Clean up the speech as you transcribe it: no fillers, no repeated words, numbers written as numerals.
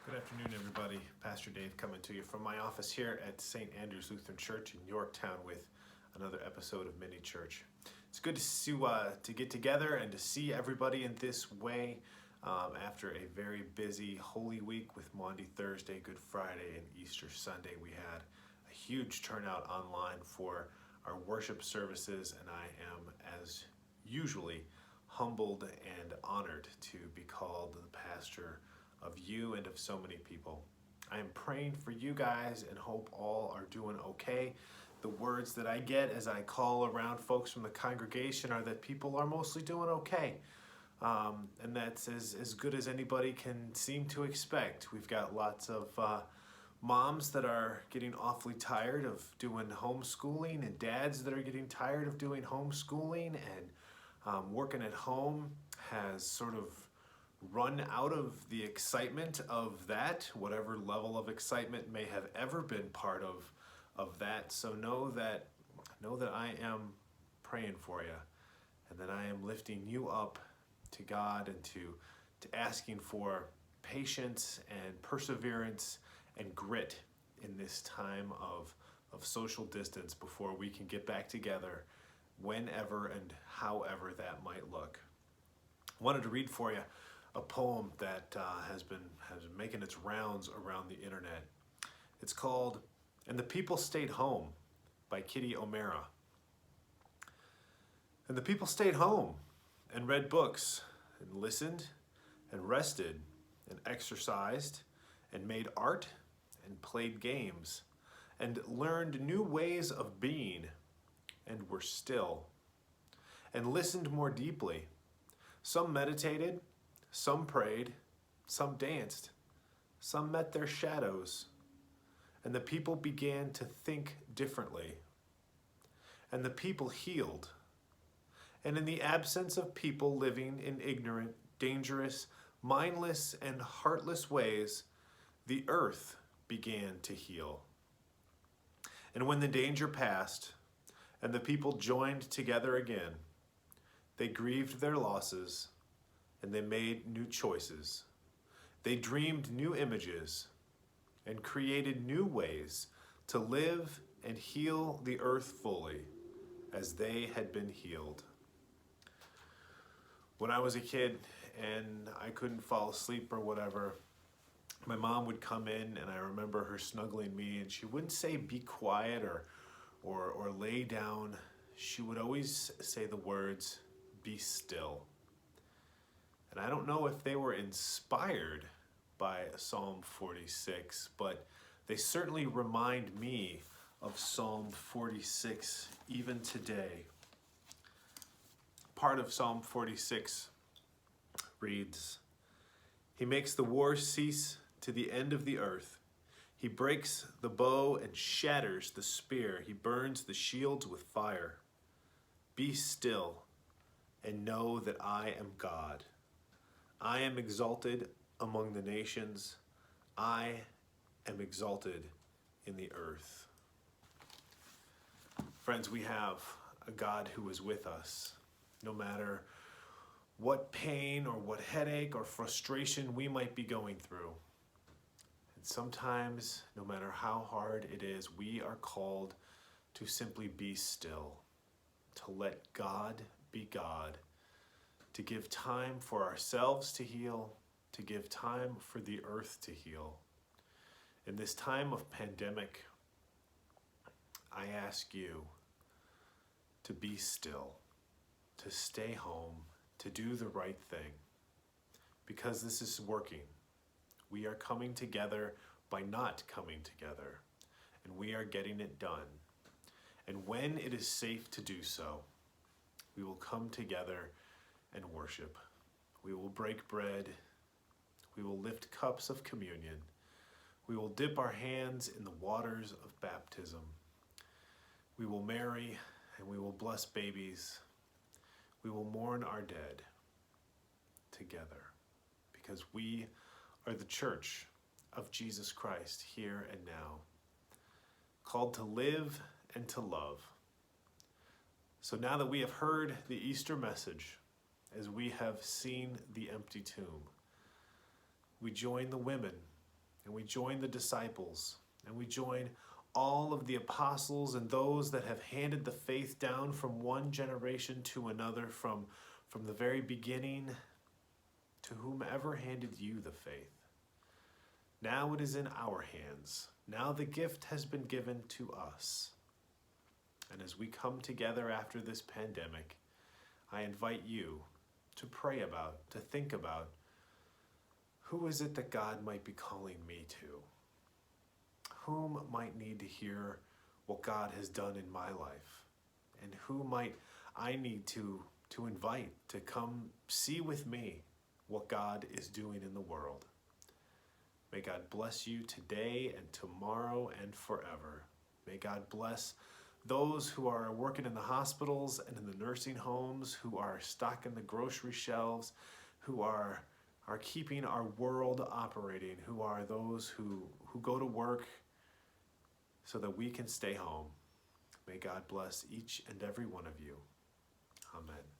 Good afternoon, everybody. Pastor Dave coming to you from my office here at St. Andrew's Lutheran Church in Yorktown with another episode of Mini Church. It's good to get together and to see everybody in this way after a very busy Holy Week with Maundy Thursday, Good Friday, and Easter Sunday. We had a huge turnout online for our worship services, and I am, as usually, humbled and honored to be called the pastor of you and of so many people. I am praying for you guys and hope all are doing okay. The words that I get as I call around folks from the congregation are that people are mostly doing okay. And that's as good as anybody can seem to expect. We've got lots of moms that are getting awfully tired of doing homeschooling and dads that are getting tired of doing homeschooling, and working at home has sort of run out of the excitement of that, whatever level of excitement may have ever been part of that. So know that I am praying for you, and that I am lifting you up to God and to asking for patience and perseverance and grit in this time of social distance before we can get back together whenever and however that might look. I wanted to read for you a poem that has been making its rounds around the internet. It's called "And the People Stayed Home" by Kitty O'Meara. And the people stayed home and read books and listened and rested and exercised and made art and played games and learned new ways of being and were still and listened more deeply. Some meditated, some prayed, some danced, some met their shadows, and the people began to think differently. And the people healed. And in the absence of people living in ignorant, dangerous, mindless, and heartless ways, the earth began to heal. And when the danger passed, and the people joined together again, they grieved their losses, and they made new choices. They dreamed new images and created new ways to live and heal the earth fully as they had been healed. When I was a kid and I couldn't fall asleep or whatever, my mom would come in, and I remember her snuggling me, and she wouldn't say be quiet or lay down. She would always say the words, be still. And I don't know if they were inspired by Psalm 46, but they certainly remind me of Psalm 46 even today. Part of Psalm 46 reads, "He makes the war cease to the end of the earth. He breaks the bow and shatters the spear. He burns the shields with fire. Be still and know that I am God. I am exalted among the nations. I am exalted in the earth." Friends, we have a God who is with us, no matter what pain or what headache or frustration we might be going through. And sometimes, no matter how hard it is, we are called to simply be still, to let God be God, to give time for ourselves to heal, to give time for the earth to heal. In this time of pandemic, I ask you to be still, to stay home, to do the right thing, because this is working. We are coming together by not coming together, and we are getting it done. And when it is safe to do so, we will come together and worship. We will break bread. We will lift cups of communion. We will dip our hands in the waters of baptism. We will marry and we will bless babies. We will mourn our dead together, because we are the church of Jesus Christ here and now, called to live and to love. So now that we have heard the Easter message, as we have seen the empty tomb, we join the women and we join the disciples, and we join all of the apostles and those that have handed the faith down from one generation to another, from the very beginning to whomever handed you the faith. Now it is in our hands. Now the gift has been given to us. And as we come together after this pandemic, I invite you to pray about, to think about, who is it that God might be calling me to? Whom might need to hear what God has done in my life? And who might I need to invite to come see with me what God is doing in the world? May God bless you today and tomorrow and forever. May God bless those who are working in the hospitals and in the nursing homes, who are stocking the grocery shelves, who are keeping our world operating, who are those who go to work so that we can stay home. May God bless each and every one of you. Amen.